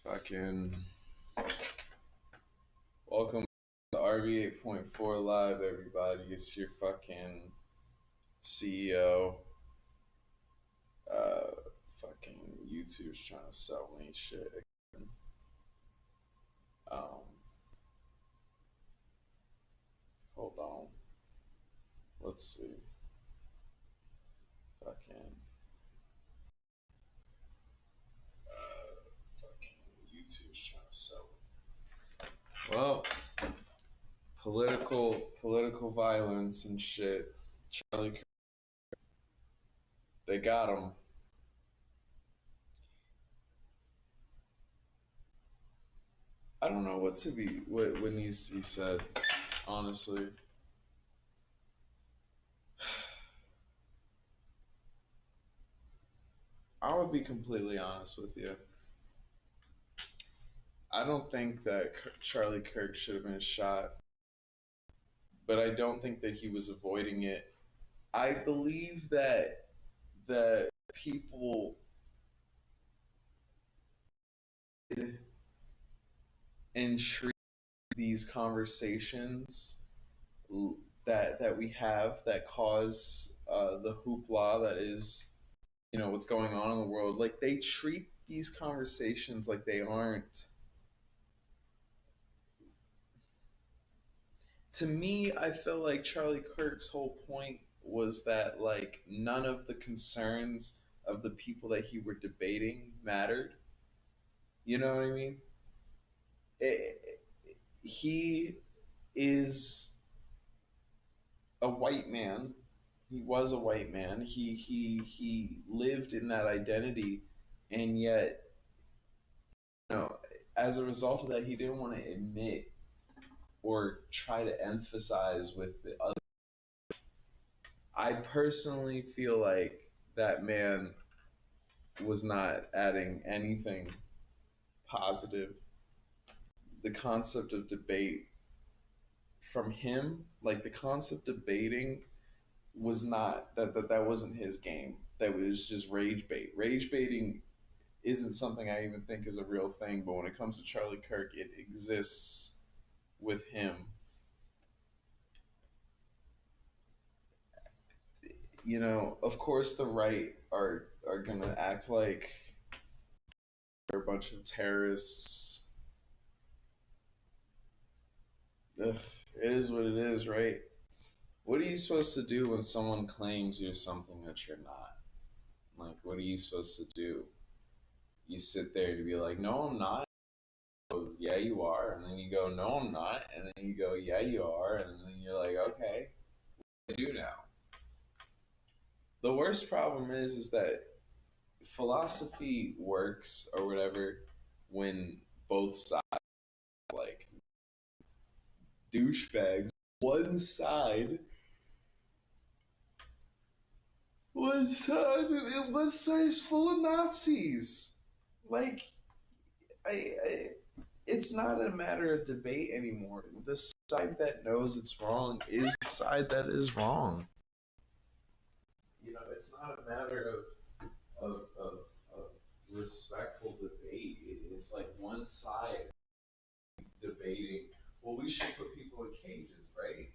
Fucking welcome to RV8.4 Live, everybody. It's your fucking CEO. Fucking YouTube's trying to sell me shit. Um, Hold on. Let's see. Fucking YouTube's trying to sell me. Well, political violence and shit. Charlie, they got him. I don't know what needs to be said, honestly. I would be completely honest with you. I don't think that Charlie Kirk should have been shot, but I don't think that he was avoiding it. I believe that people entreat these conversations that we have that cause the hoopla that is, what's going on in the world. Like, they treat these conversations like they aren't. To me, I feel like Charlie Kirk's whole point was that, like, none of the concerns of the people that he were debating mattered. You know what I mean? He is a white man. He was a white man. He lived in that identity, and yet, as a result of that, he didn't want to admit or try to emphasize with the other. I personally feel like that man was not adding anything positive. The concept of debate from him, like the concept of debating, was not that wasn't his game. That was just rage bait. Rage baiting isn't something I even think is a real thing, but when it comes to Charlie Kirk, it exists with him. Of course the right are gonna act like they're a bunch of terrorists. Ugh, it is what it is, right? What are you supposed to do when someone claims you're something that you're not? Like, what are you supposed to do? You sit there to be like, no, I'm not. Oh, yeah, you are. And then you go, no, I'm not. And then you go, yeah, you are. And then you're like, okay, what do I do now? The worst problem is that philosophy works or whatever when both sides, like, douchebags. One side, one side is full of Nazis. Like, I it's not a matter of debate anymore. The side that knows it's wrong is the side that is wrong. It's not a matter of respectful debate. It's like one side debating, well, we should put people in cages, right?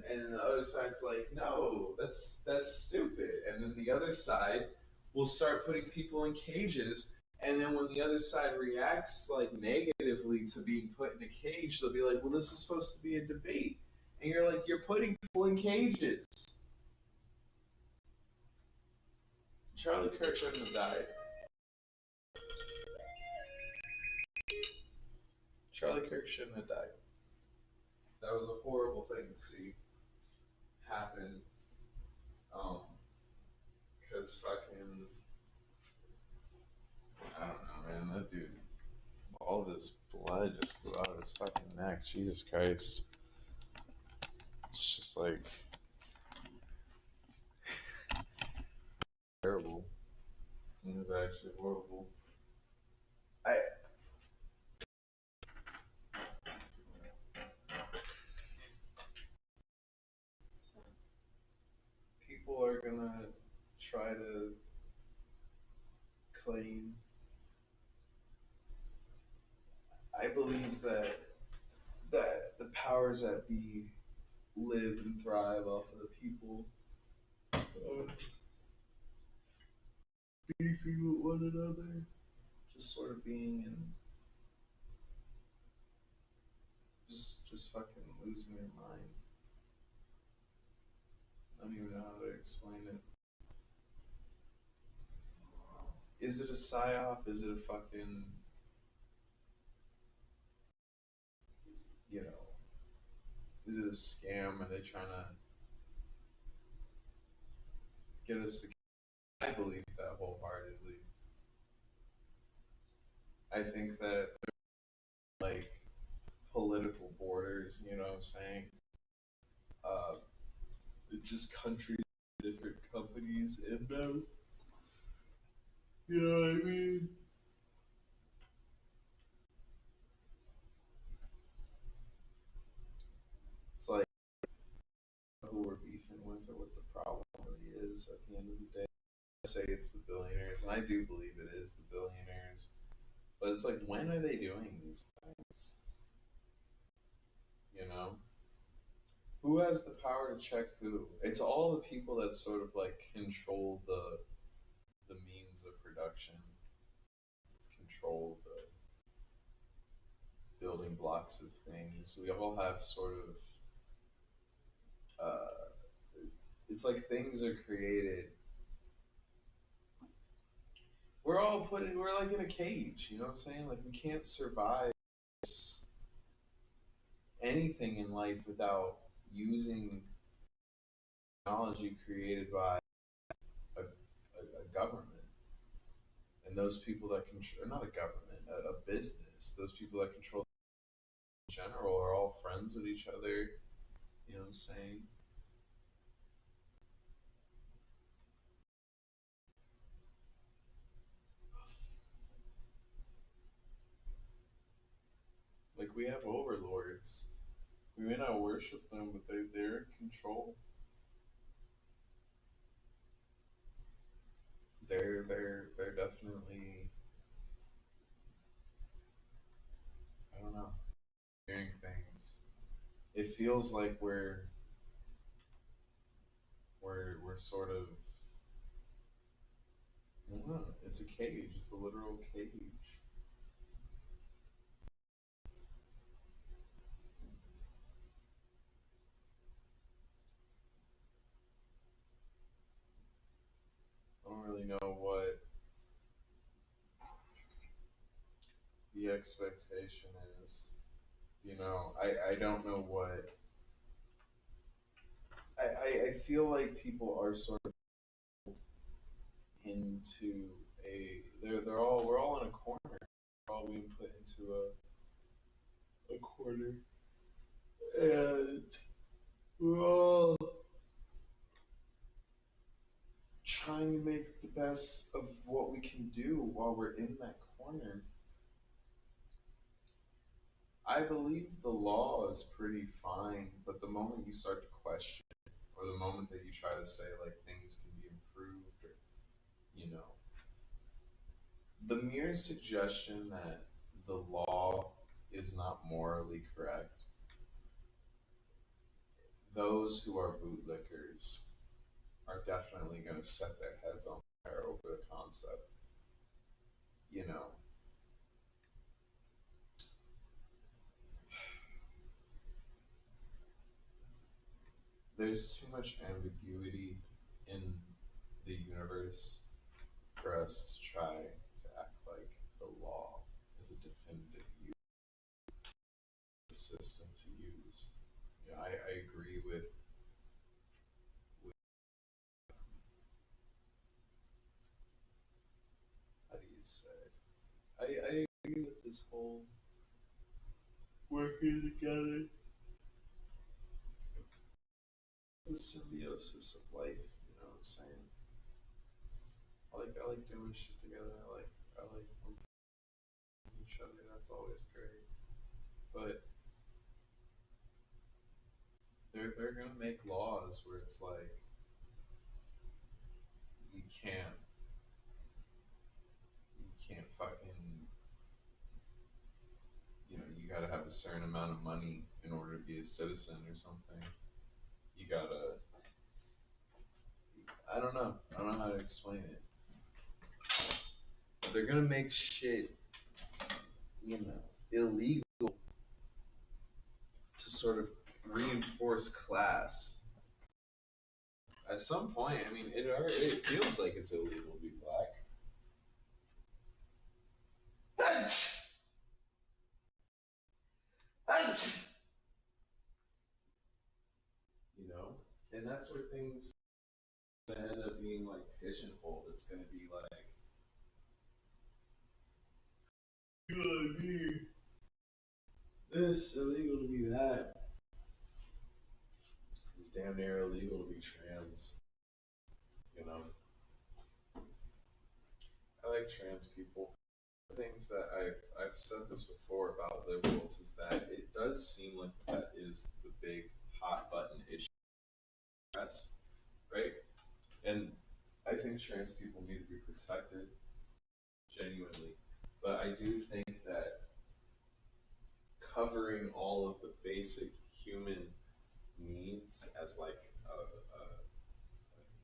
And the other side's like, no, that's stupid. And then the other side will start putting people in cages. And then when the other side reacts like negatively to being put in a cage, they'll be like, well, this is supposed to be a debate. And you're like, you're putting people in cages. Charlie Kirk shouldn't have died. Charlie Kirk shouldn't have died. That was a horrible thing to see happen. Because fucking, I don't know, man. That dude, all this blood just flew out of his fucking neck. Jesus Christ. It's just like terrible. It was actually horrible. people are gonna try to claim. I believe that the powers that be live and thrive off of the people beefing with one another, just sort of being in, just fucking losing their mind. I don't even know how to explain it. Is it a psyop? Is it a fucking, you know, is it a scam? Are they trying to get us to? I believe that wholeheartedly. I think that like political borders, you know what I'm saying? Uh, just countries, different companies in them. You know what I mean? It's like who we're beefing with or what the problem really is at the end of the day. I say it's the billionaires, and I do believe it is the billionaires. But it's like, when are they doing these things? You know? Who has the power to check who? It's all the people that sort of like control the means of production, control the building blocks of things. We all have sort of it's like things are created. We're like in a cage, you know what I'm saying? Like we can't survive anything in life without using technology created by a government. And those people that control, not a government, a business, those people that control in general are all friends with each other. You know what I'm saying? Like we have overlords. We may not worship them, but they're in control. They're definitely, I don't know, doing things. It feels like we're sort of, I don't know, it's a cage. It's a literal cage. I don't really know what the expectation is. You know, I don't know what I feel like people are sort of into they're all we're all in a corner. We're all being put into a corner. And we're all trying to make the best of what we can do while we're in that corner. I believe the law is pretty fine, but the moment you start to question, or the moment that you try to say like things can be improved, or you know, the mere suggestion that the law is not morally correct, those who are bootlickers are definitely going to set their heads on fire over the concept. You know, there's too much ambiguity in the universe for us to try to act like the law is a definitive system to use. You know, I agree with how do you say? I agree with this whole working together, the symbiosis of life. You know what I'm saying? I like doing shit together. I like each other. That's always great. But they're gonna make laws where it's like can't you can't fucking you gotta have a certain amount of money in order to be a citizen or something. You gotta I don't know how to explain it. They're gonna make shit, illegal to sort of reinforce class. At some point, I mean, it feels like it's illegal to be black. You know, and that's where things end up being like pigeonholed. It's gonna be like illegal to be this, illegal to be that. It's damn near illegal to be trans. You know, I like trans people. Things that I've said this before about liberals is that it does seem like that is the big hot button issue, right? And I think trans people need to be protected genuinely, but I do think that covering all of the basic human needs as like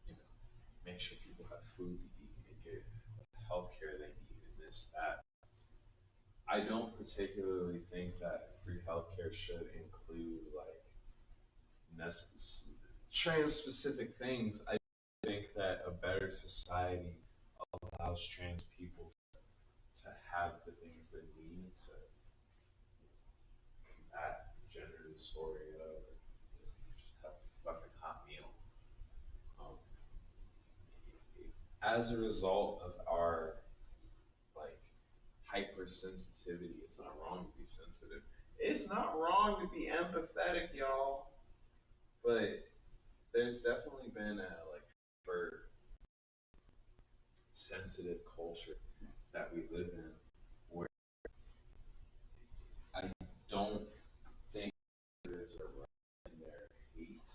you know make sure people have food to eat and get the health care they need and this that. I don't particularly think that free healthcare should include like trans specific things. I think that a better society allows trans people to have the things they need to combat gender dysphoria or just have a fucking hot meal. Um, as a result of our like hypersensitivity, it's not wrong to be sensitive. It's not wrong to be empathetic, y'all. But there's definitely been a like hyper sensitive culture that we live in where I don't think there's a right in their hate,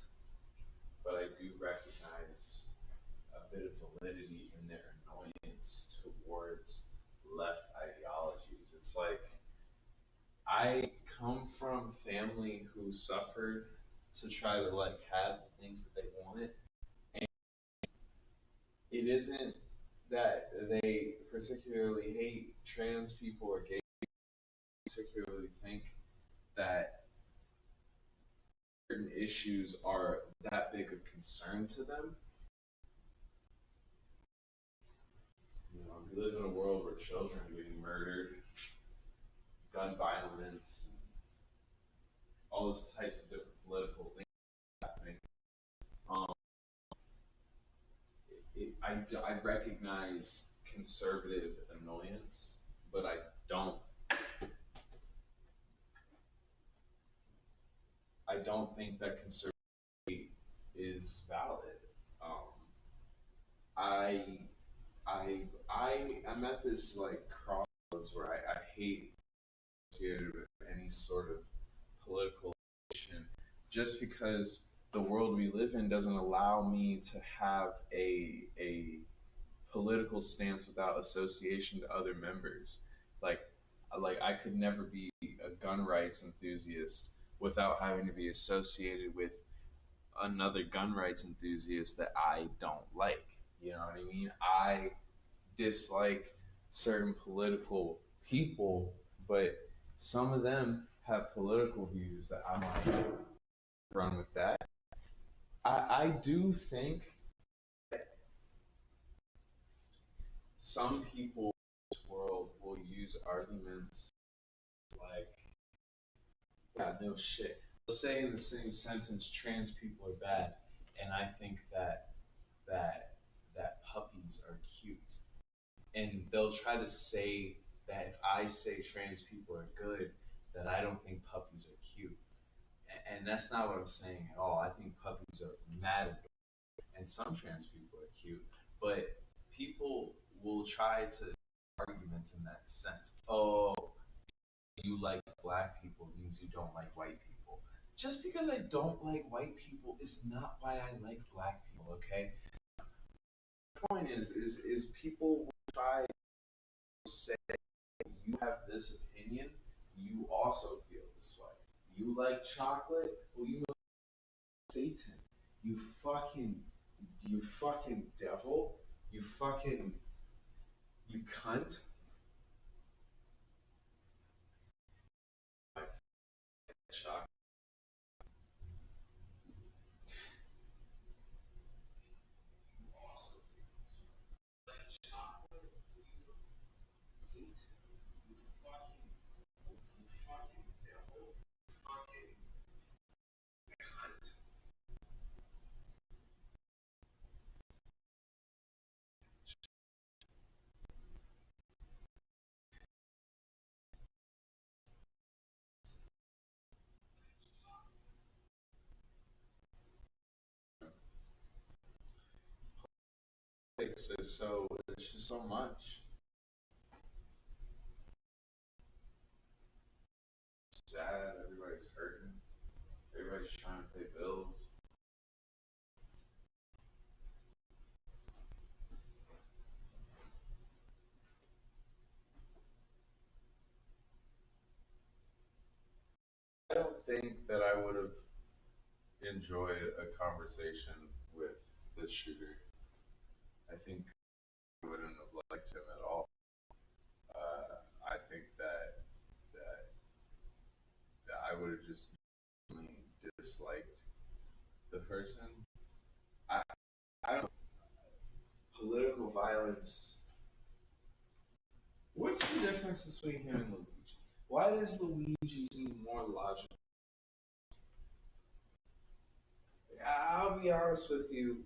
but I do recognize a bit of validity in their annoyance towards left ideologies. It's like I come from family who suffered to try to like have the things that they wanted, and it isn't that they particularly hate trans people or gay people, particularly think that certain issues are that big of concern to them. We live in a world where children are getting murdered, gun violence, all those types of different political things happening. Um, I recognize conservative annoyance, but don't I don't think that conservative is valid. Um, I I'm at this like crossroads where I hate associated with any sort of political action just because the world we live in doesn't allow me to have a political stance without association to other members. Like I could never be a gun rights enthusiast without having to be associated with another gun rights enthusiast that I don't like. You know what I mean? I dislike certain political people, but some of them have political views that I might run with that. I do think some people in this world will use arguments like, yeah, no shit. They'll say in the same sentence, trans people are bad, and I think that that puppies are cute. And they'll try to say that if I say trans people are good, that I don't think puppies are cute. And that's not what I'm saying at all. I think puppies are mad adorable, and some trans people are cute. But people will try to arguments in that sense. Oh, you like black people means you don't like white people. Just because I don't like white people is not why I like black people, okay? point is people will try to say you have this opinion, you also feel this way. You like chocolate, well you know Satan. You fucking you fucking devil. You fucking you cunt. I chocolate. Also like chocolate. Satan. You fucking devil. You fucking cunt. So it's just so much. Sad. Everybody's hurting. Everybody's trying to pay bills. I don't think that I would have enjoyed a conversation with the shooter. I think I wouldn't have liked him at all. I think that I would have just really disliked the person. I I don't know. Political violence. What's the difference between him and Luigi? Why does Luigi seem more logical? I'll be honest with you.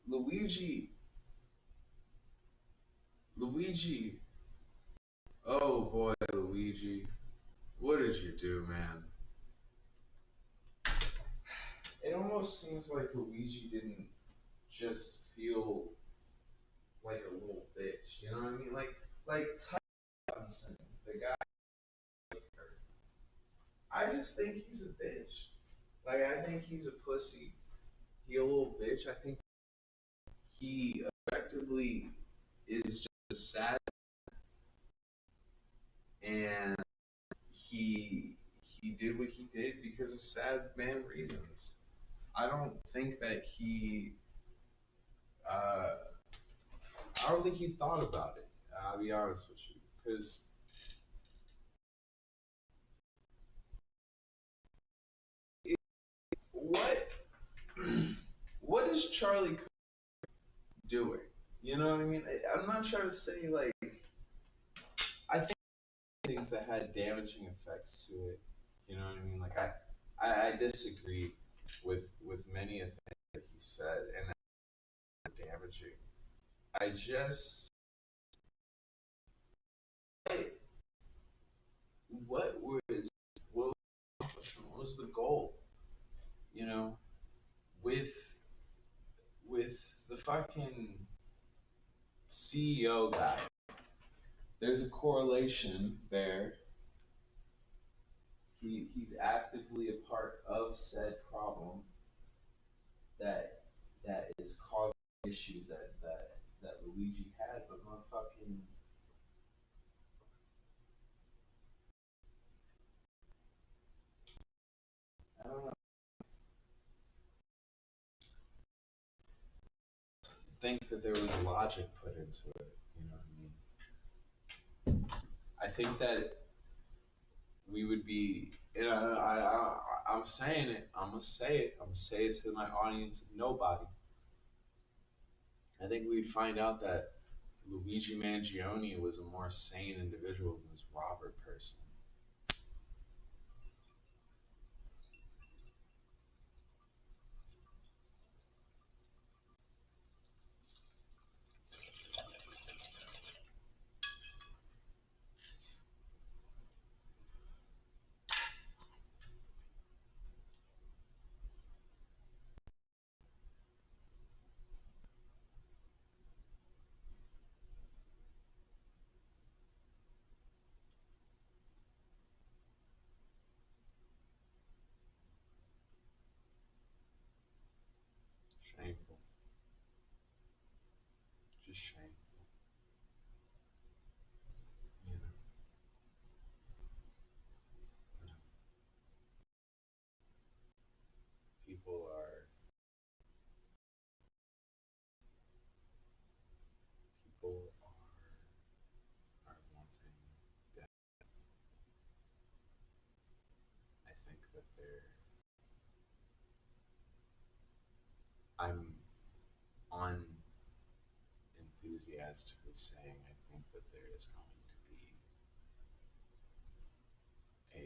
Luigi, Luigi. Oh boy, Luigi. What did you do, man? It almost seems like Luigi didn't just feel like a little bitch. You know what I mean? Like Tyson, the guy. I just think he's a bitch. Like I think he's a pussy. He a little bitch. I think he effectively is just sad, and he did what he did because of sad man reasons. I don't think that he. Uh, I don't think he thought about it. I'll be honest with you, because what what is Charlie Cook doing? You know what I mean? I'm not trying to say like I think things that had damaging effects to it. You know what I mean? Like I disagree with many of the things that he said and damaging. I just what was what what was the goal? You know, with the fucking CEO guy, there's a correlation there. He's actively a part of said problem that that is causing the issue that Luigi had, but motherfucking I don't know. Think that there was logic put into it. You know what I mean? I think that we would be. And I'm saying it. I'm gonna say it. I'm gonna say it to my audience of nobody. I think we'd find out that Luigi Mangione was a more sane individual than this Robert person. restraint. You know, you know, people people are wanting death. I think that I'm unenthusiastically saying I think that there is going to be a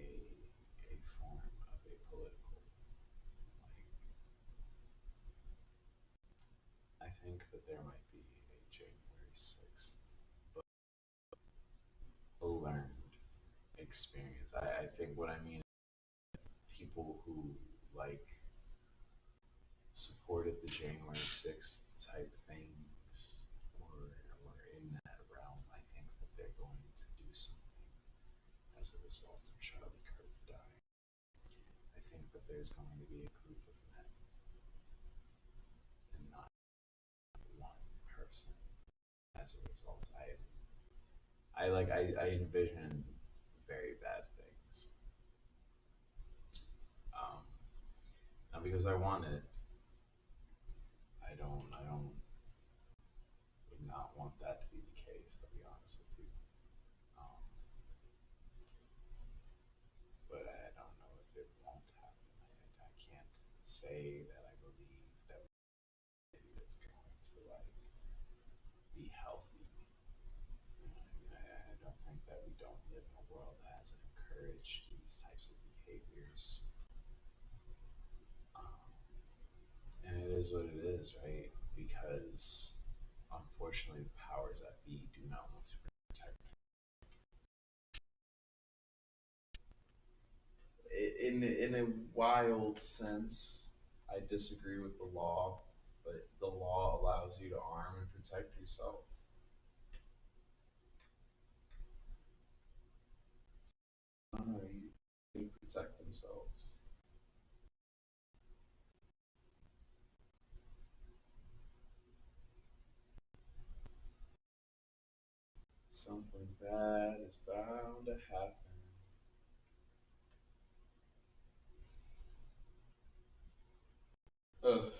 form of a political, like, I think that there might be a January 6th, but a learned experience. I think what I mean is people who like supported the January 6th type things or in that realm, I think that they're going to do something as a result of Charlie Kirk dying. I think that there's going to be a group of men and not one person as a result. I envision very bad things. Um, Not because I want it. I don't would not want that to be the case, I'll be honest with you. Um, but I don't know if it won't happen. I can't say that I believe that it's going to like be healthy. You know what I mean? I don't think that we don't live in a world that hasn't encouraged these types of behaviors. Um, and it is what it is, right? Because unfortunately, the powers that be do not want to protect. In a wild sense, I disagree with the law, but the law allows you to arm and protect yourself. You protect themselves. Something bad is bound to happen. Ugh.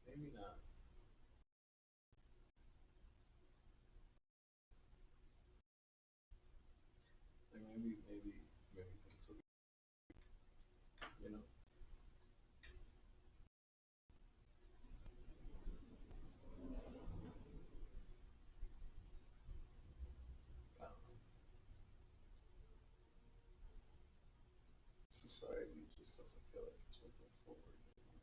Maybe not. Like maybe things will be, you know. I don't know. Society just doesn't feel like it's moving forward anymore.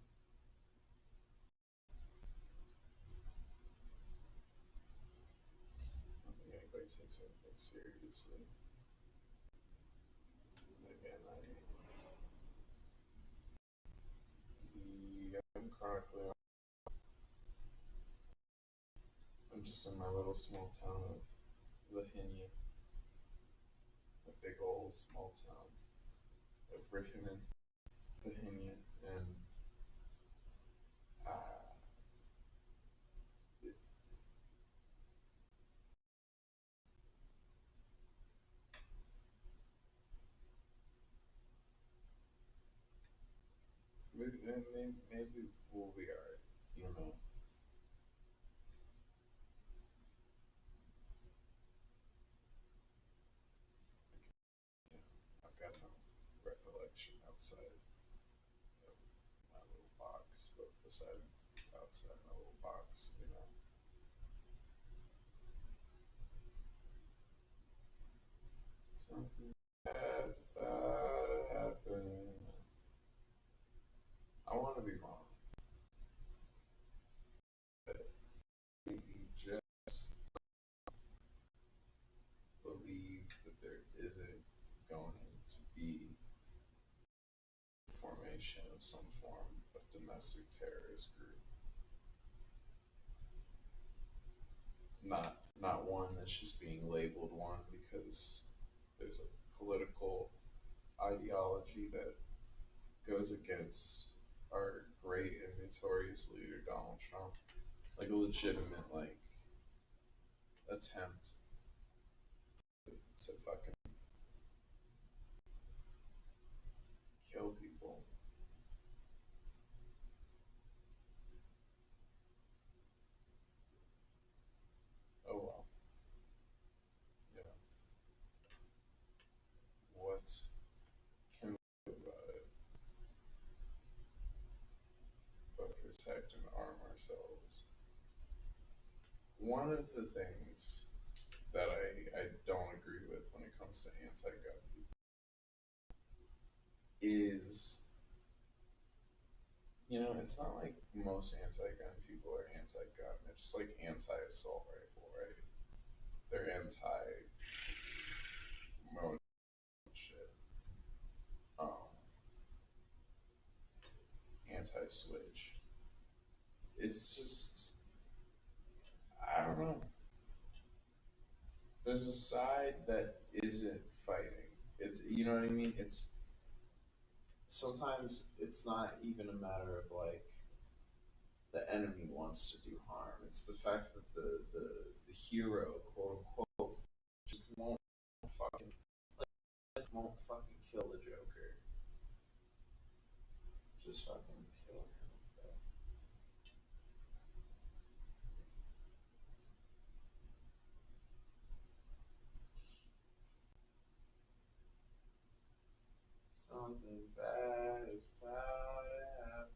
I don't think anybody takes anything seriously. Again, I'm chronically. I'm just in my little small town of Lahinia, a big old small town of Richmond, Lahinia, and uh, it, maybe we'll be alright. You know, you know, I've got no recollection outside of my little box, but beside outside my little box, you know. Something bad's about to happen. I want to be wrong. But we just believe that there isn't going to be formation of some form of domestic terrorist group. Not one that's just being labeled one because there's a political ideology that goes against our great and notorious leader Donald Trump. Like a legitimate attempt to fucking kill people. Oh well. Yeah. What can we do about it but protect and arm ourselves? One of the things that I don't agree with when it comes to anti-gun is, it's not like most anti-gun people are anti-gun. They're just like anti-assault rifle, right? They're anti-motor shit, anti-switch. It's just, I don't know. There's a side that isn't fighting. It's, you know what I mean. It's sometimes it's not even a matter of like the enemy wants to do harm. It's the fact that the hero, quote unquote, just fucking won't fucking kill the Joker. Just fucking kill him. Something bad is about to happen.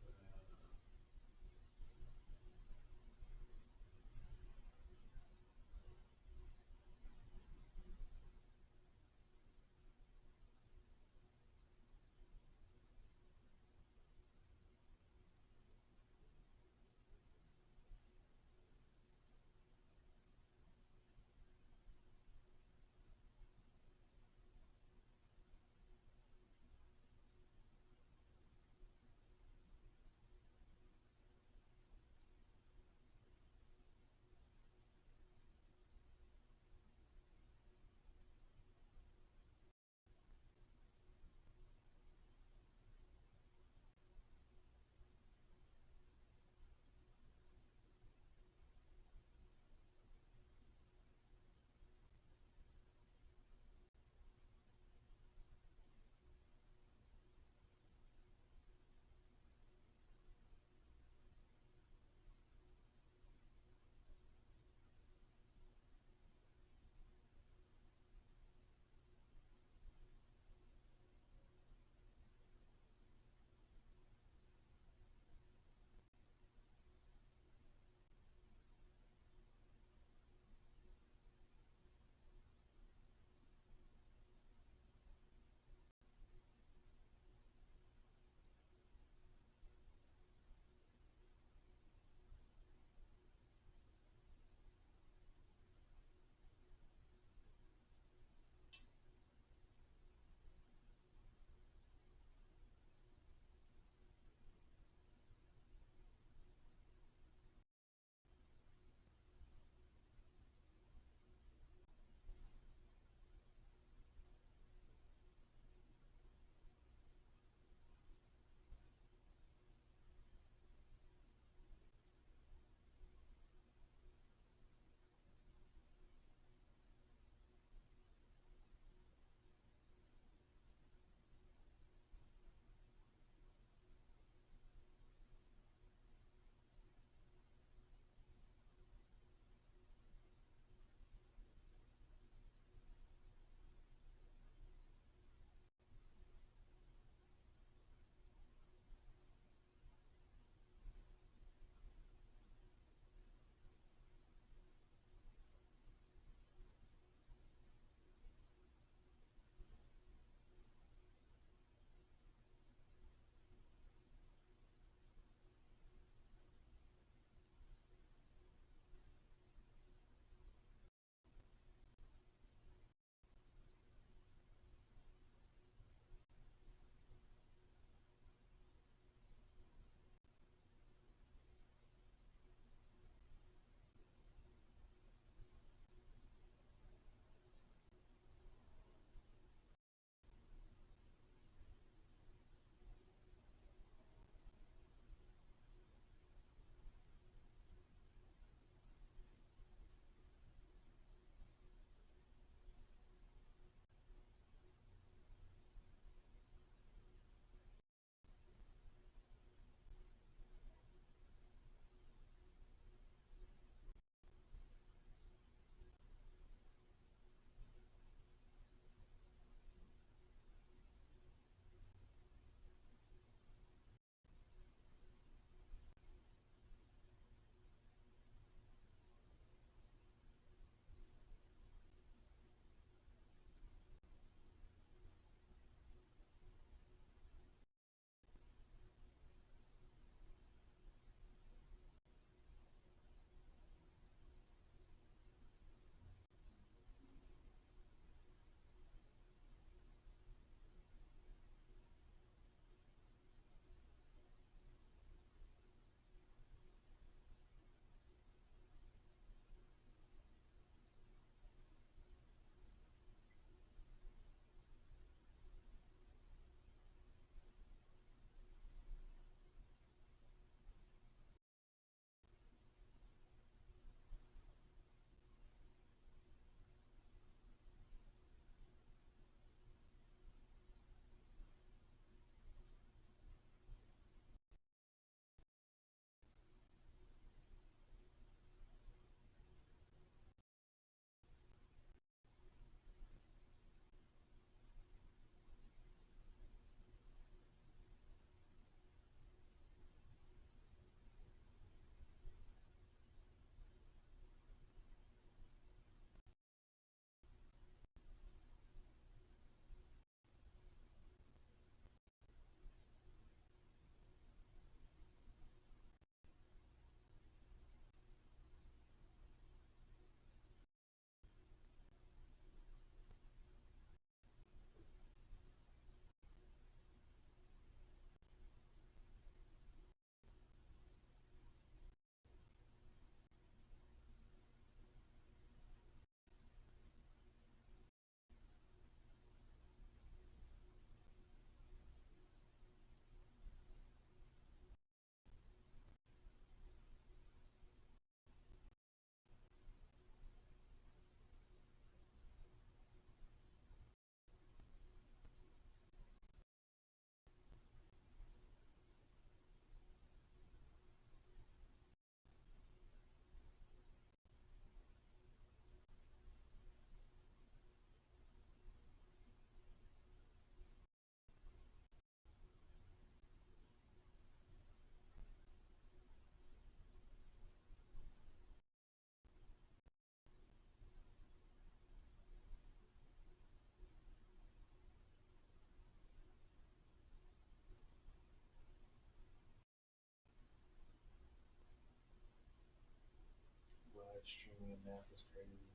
streaming a map is crazy.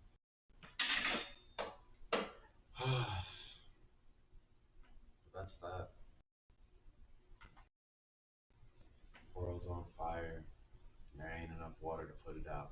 That's that. World's on fire. There ain't enough water to put it out.